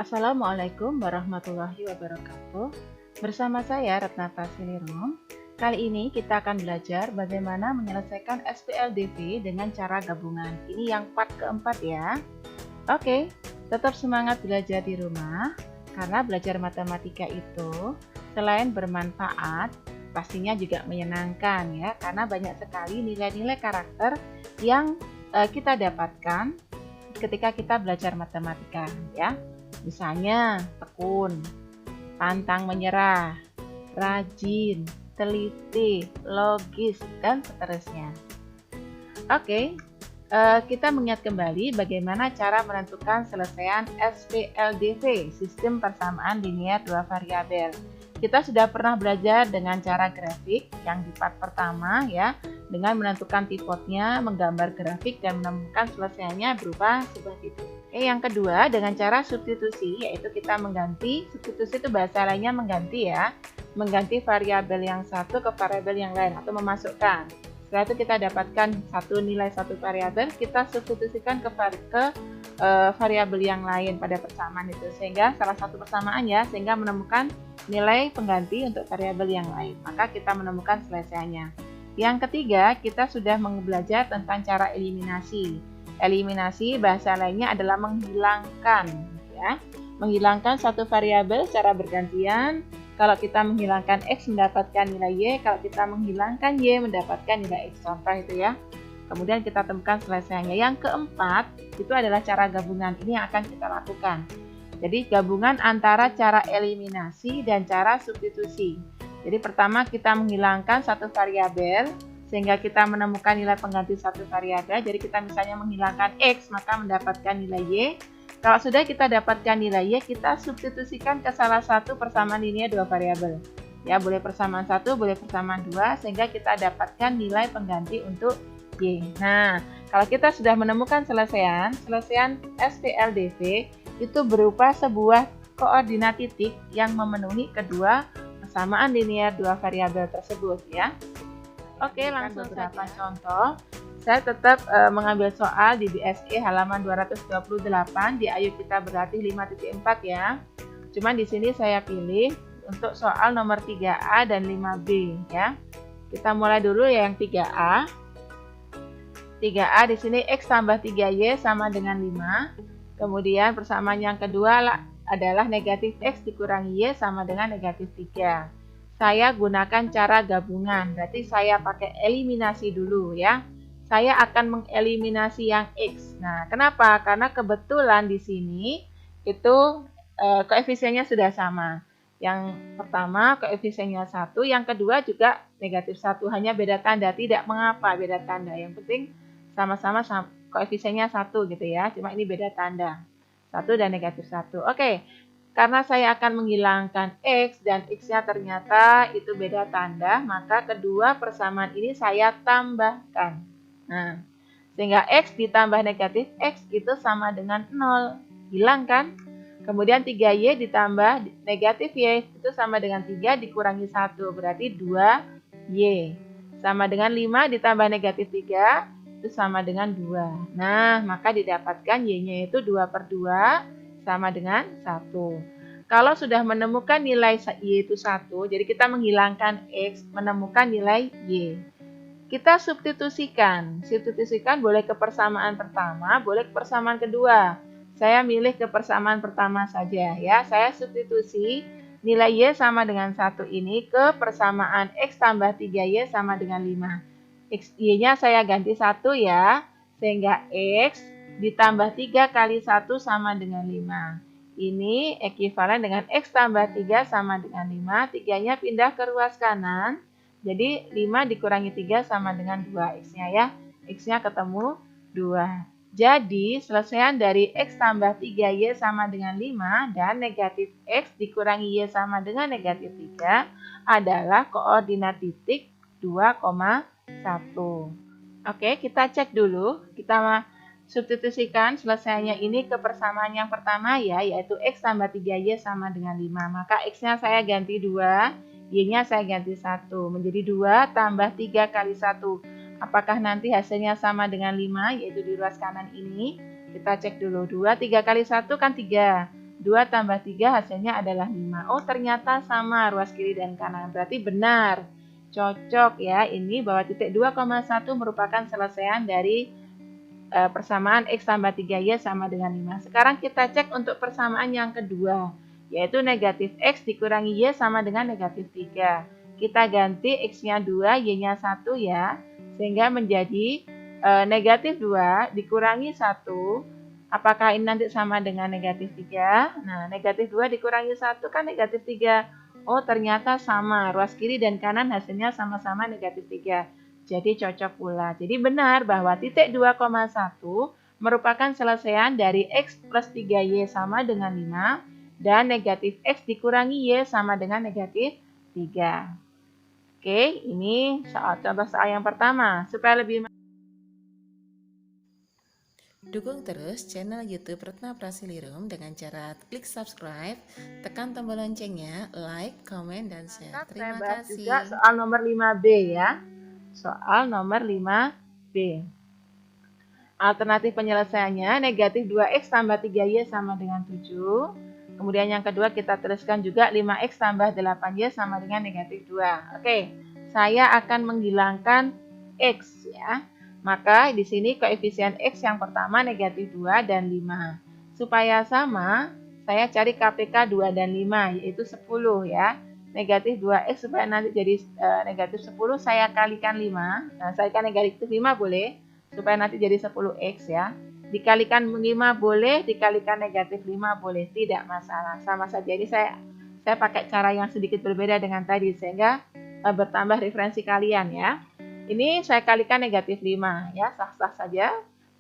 Assalamualaikum warahmatullahi wabarakatuh. Bersama saya Retnata Silirung. Kali ini kita akan belajar bagaimana menyelesaikan SPLDV dengan cara gabungan. Ini yang part keempat ya. Oke, tetap semangat belajar di rumah karena belajar matematika itu selain bermanfaat, pastinya juga menyenangkan ya, karena banyak sekali nilai-nilai karakter yang kita dapatkan ketika kita belajar matematika ya. Misalnya tekun, pantang menyerah, rajin, teliti, logis, dan seterusnya. Oke, kita mengingat kembali bagaimana cara menentukan selesaian SPLDV, sistem persamaan linear dua variabel. Kita sudah pernah belajar dengan cara grafik yang di part pertama ya, dengan menentukan tipotnya, menggambar grafik dan menemukan selesaiannya berupa sebuah titik. Yang kedua dengan cara substitusi, yaitu kita mengganti, substitusi itu bahasa lainnya mengganti ya, mengganti variabel yang satu ke variabel yang lain atau memasukkan. Setelah itu kita dapatkan nilai satu variabel, kita substitusikan ke variabel yang lain pada persamaan itu, sehingga salah satu persamaan ya, sehingga menemukan nilai pengganti untuk variabel yang lain, maka kita menemukan selesaiannya. Yang ketiga, kita sudah belajar tentang cara eliminasi. Eliminasi bahasa lainnya adalah menghilangkan ya, menghilangkan satu variabel secara bergantian. Kalau kita menghilangkan X mendapatkan nilai Y, kalau kita menghilangkan Y mendapatkan nilai X, contoh itu ya. Kemudian kita temukan selesaiannya. Yang keempat, itu adalah cara gabungan. Ini yang akan kita lakukan. Jadi gabungan antara cara eliminasi dan cara substitusi. Jadi pertama kita menghilangkan satu variabel, sehingga kita menemukan nilai pengganti satu variabel. Jadi kita misalnya menghilangkan X, maka mendapatkan nilai Y. Kalau sudah kita dapatkan nilai Y, kita substitusikan ke salah satu persamaan linear dua variabel. Ya, boleh persamaan 1, boleh persamaan 2, sehingga kita dapatkan nilai pengganti untuk Y. Nah, kalau kita sudah menemukan selesaian SPLDV, itu berupa sebuah koordinat titik yang memenuhi kedua persamaan linear dua variabel tersebut ya. Oke, langsung beberapa contoh. Saya tetap mengambil soal di BSE halaman 228 di Ayo Kita Berlatih 5.4 ya. Cuman di sini saya pilih untuk soal nomor 3A dan 5B ya. Kita mulai dulu ya yang 3A. 3A di sini X tambah 3Y sama dengan 5. Kemudian persamaan yang kedua adalah negatif X dikurangi Y sama dengan negatif 3. Saya gunakan cara gabungan, berarti saya pakai eliminasi dulu ya. Saya akan mengeliminasi yang X. Nah, kenapa? Karena kebetulan di sini itu koefisiennya sudah sama. Yang pertama koefisiennya 1, yang kedua juga negatif 1, hanya beda tanda. Tidak mengapa beda tanda, yang penting sama-sama koefisiennya 1 gitu ya, cuma ini beda tanda, 1 dan negatif 1. Oke, karena saya akan menghilangkan X dan X-nya ternyata itu beda tanda, maka kedua persamaan ini saya tambahkan. Nah, sehingga X ditambah negatif X itu sama dengan 0, hilang kan? Kemudian 3Y ditambah negatif Y itu sama dengan 3 dikurangi 1, berarti 2Y. Sama dengan 5 ditambah negatif 3, itu sama dengan 2. Nah, maka didapatkan Y-nya itu 2/2 sama dengan 1. Kalau sudah menemukan nilai Y itu 1, jadi kita menghilangkan X, menemukan nilai Y. Kita substitusikan. Substitusikan boleh ke persamaan pertama, boleh ke persamaan kedua. Saya milih ke persamaan pertama saja ya. Saya substitusi nilai Y sama dengan 1 ini ke persamaan X tambah 3Y sama dengan 5. Y-nya saya ganti 1 ya, sehingga X ditambah 3 kali 1 sama dengan 5. Ini ekuivalen dengan X tambah 3 sama dengan 5, 3-nya pindah ke ruas kanan, jadi 5 dikurangi 3 sama dengan 2 X-nya ya, X-nya ketemu 2. Jadi selesaian dari X tambah 3Y sama dengan 5 dan negatif X dikurangi Y sama dengan negatif 3 adalah koordinat titik 2,1. Oke, kita cek dulu. Kita substitusikan selesainya ini ke persamaan yang pertama ya, yaitu X tambah 3Y sama dengan 5. Maka X-nya saya ganti 2, Y-nya saya ganti 1. Menjadi 2 tambah 3 kali 1. Apakah nanti hasilnya sama dengan 5, yaitu di ruas kanan ini? Kita cek dulu. 2, 3 kali 1 kan 3. 2 tambah 3 hasilnya adalah 5. Oh, ternyata sama ruas kiri dan kanan. Berarti benar. Cocok ya. Ini bahwa titik 2,1 merupakan selesaian dari persamaan X tambah 3Y sama dengan 5. Sekarang kita cek untuk persamaan yang kedua, yaitu negatif X dikurangi Y sama dengan negatif 3. Kita ganti X-nya 2, Y-nya 1 ya. Sehingga menjadi negatif 2 dikurangi 1. Apakah ini nanti sama dengan negatif 3? Nah, negatif 2 dikurangi 1 kan negatif 3. Oh, ternyata sama. Ruas kiri dan kanan hasilnya sama-sama negatif 3. Jadi cocok pula. Jadi benar bahwa titik 2,1 merupakan selesaian dari X plus 3Y sama dengan 5 dan negatif X dikurangi Y sama dengan negatif 3. Oke, ini contoh soal yang pertama. Supaya lebih Dukung terus channel YouTube Retna Prasilirum dengan cara klik subscribe, tekan tombol loncengnya, like, komen, dan share. Terima kasih. Juga soal nomor 5B ya. Soal nomor 5B. Alternatif penyelesaiannya negatif 2X tambah 3Y sama dengan 7. Kemudian yang kedua kita teruskan juga 5X tambah 8Y sama dengan negatif 2. Oke, saya akan menghilangkan X ya. Maka di sini koefisien X yang pertama negatif 2 dan 5. Supaya sama, saya cari KPK 2 dan 5, yaitu 10 ya. Negatif 2X supaya nanti jadi negatif 10, saya kalikan 5. Nah, saya kalikan negatif 5 boleh, supaya nanti jadi 10X ya. Dikalikan 5 boleh, dikalikan negatif 5 boleh, tidak masalah. Sama saja, ini saya pakai cara yang sedikit berbeda dengan tadi, sehingga bertambah referensi kalian ya. Ini saya kalikan negatif 5 ya, sah-sah saja.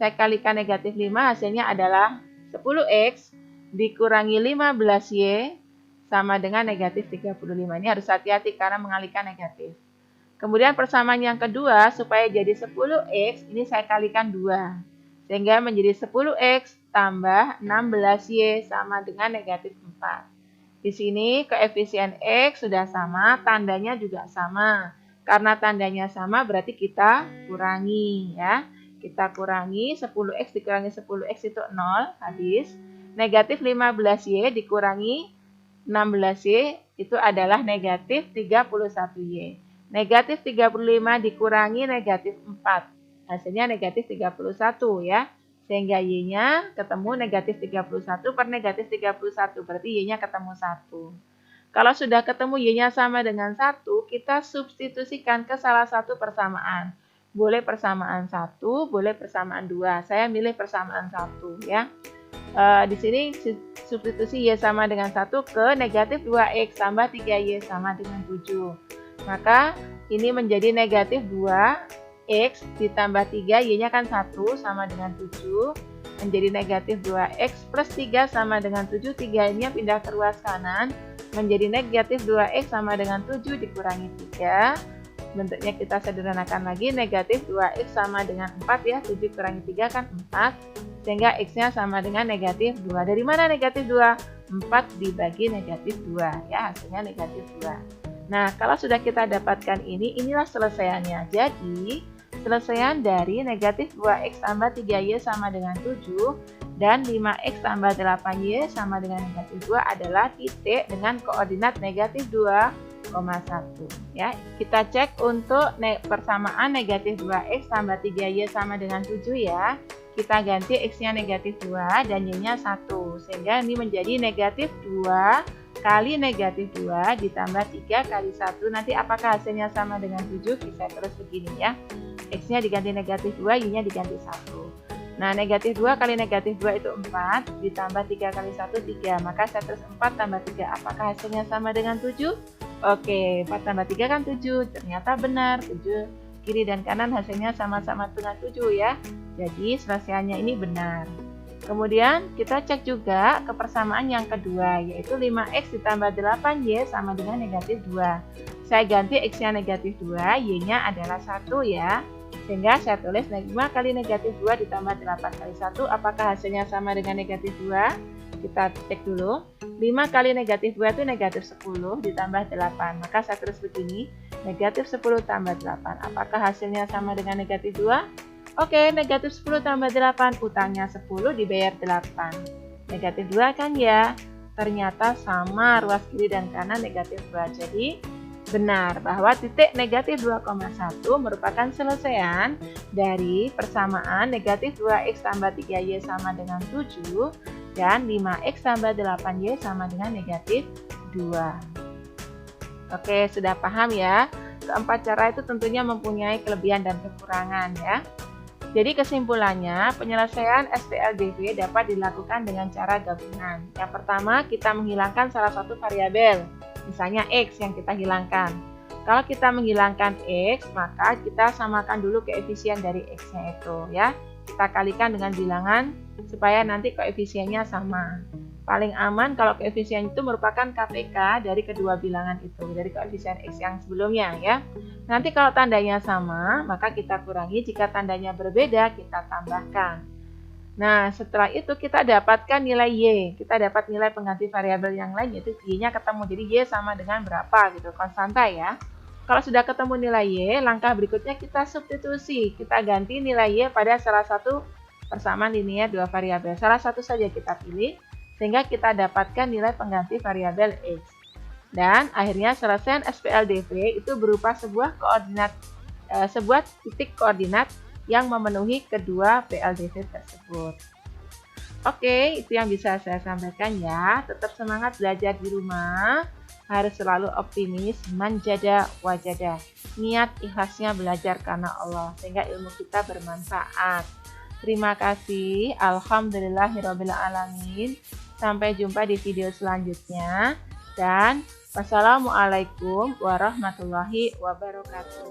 Saya kalikan negatif 5 hasilnya adalah 10X dikurangi 15Y sama dengan negatif 35. Ini harus hati-hati karena mengalihkan negatif. Kemudian persamaan yang kedua, supaya jadi 10X, ini saya kalikan 2. Sehingga menjadi 10X tambah 16Y sama dengan negatif 4. Di sini koefisien X sudah sama, tandanya juga sama. Karena tandanya sama berarti kita kurangi ya. Kita kurangi 10X dikurangi 10X itu 0, habis. Negatif 15Y dikurangi 16Y itu adalah negatif 31Y. Negatif 35 dikurangi negatif 4. Hasilnya negatif 31 ya. Sehingga Y-nya ketemu negatif 31 per negatif 31. Berarti Y-nya ketemu 1. Kalau sudah ketemu Y-nya sama dengan 1, kita substitusikan ke salah satu persamaan. Boleh persamaan 1, boleh persamaan 2. Saya milih persamaan 1 ya. Di sini substitusi Y sama dengan 1 ke negatif 2X tambah 3Y sama dengan 7. Maka ini menjadi negatif 2X ditambah 3, Y-nya kan 1 sama dengan 7. Menjadi negatif 2X plus 3 sama dengan 7. 3-nya pindah ke ruas kanan. Menjadi negatif 2X sama dengan 7 dikurangi 3. Bentuknya kita sederhanakan lagi. Negatif 2X sama dengan 4 ya. 7 kurangi 3 kan 4. Sehingga X-nya sama dengan negatif 2. Dari mana negatif 2? 4 dibagi negatif 2. Ya, hasilnya negatif 2. Nah, kalau sudah kita dapatkan ini, inilah selesaiannya. Jadi, selesaian dari negatif 2X tambah 3Y sama dengan 7. Dan 5X tambah 8Y sama dengan negatif 2 adalah titik dengan koordinat negatif 2,1. Ya, kita cek untuk persamaan negatif 2X tambah 3Y sama dengan 7 ya. Kita ganti X-nya negatif 2 dan Y-nya 1. Sehingga ini menjadi negatif 2 kali negatif 2 ditambah 3 kali 1. Nanti apakah hasilnya sama dengan 7? Bisa terus begini ya. X-nya diganti negatif 2, Y-nya diganti 1. Nah, negatif 2 kali negatif 2 itu 4, ditambah 3 kali 1, 3. Maka saya terus 4 tambah 3. Apakah hasilnya sama dengan 7? Oke, 4 tambah 3 kan 7. Ternyata benar, 7 kiri dan kanan hasilnya sama-sama dengan 7 ya. Jadi, selesaiannya ini benar. Kemudian, kita cek juga ke persamaan yang kedua, yaitu 5X ditambah 8Y sama dengan negatif 2. Saya ganti X-nya negatif 2, Y-nya adalah 1 ya. Sehingga saya tulis 5 kali negatif 2 ditambah 8 kali 1. Apakah hasilnya sama dengan negatif 2? Kita cek dulu. 5 kali negatif 2 itu negatif 10 ditambah 8. Maka saya tulis begini. Negatif 10 tambah 8. Apakah hasilnya sama dengan negatif 2? Oke, negatif 10 tambah 8. Utangnya 10 dibayar 8. Negatif 2 kan ya? ternyata sama ruas kiri dan kanan negatif 2. Jadi benar bahwa titik negatif 2,1 merupakan selesaian dari persamaan negatif 2x tambah 3y sama dengan 7 dan 5x tambah 8y sama dengan negatif 2. Oke, sudah paham ya? Keempat cara itu tentunya mempunyai kelebihan dan kekurangan ya. Jadi kesimpulannya, penyelesaian SPLDV dapat dilakukan dengan cara gabungan. Yang pertama, kita menghilangkan salah satu variabel, misalnya X yang kita hilangkan. Kalau kita menghilangkan X, maka kita samakan dulu koefisien dari X-nya itu ya. Kita kalikan dengan bilangan supaya nanti koefisiennya sama. Paling aman kalau koefisien itu merupakan KPK dari kedua bilangan itu, dari koefisien X yang sebelumnya ya. Nanti kalau tandanya sama, maka kita kurangi. Jika tandanya berbeda, kita tambahkan. Nah, setelah itu kita dapatkan nilai Y. Kita dapat nilai pengganti variabel yang lain, yaitu Y-nya ketemu. Jadi Y sama dengan berapa gitu, konstanta ya. Kalau sudah ketemu nilai Y, langkah berikutnya kita substitusi. Kita ganti nilai Y pada salah satu persamaan linear dua variabel. Salah satu saja kita pilih, sehingga kita dapatkan nilai pengganti variabel X. Dan akhirnya selesai SPLDV itu berupa sebuah titik koordinat yang memenuhi kedua PLDV tersebut. Oke, itu yang bisa saya sampaikan ya. Tetap semangat belajar di rumah. Harus selalu optimis, manjada wajada. Niat ikhlasnya belajar karena Allah, sehingga ilmu kita bermanfaat. Terima kasih. Alhamdulillahirrabbilalamin. Sampai jumpa di video selanjutnya. Dan wassalamualaikum warahmatullahi wabarakatuh.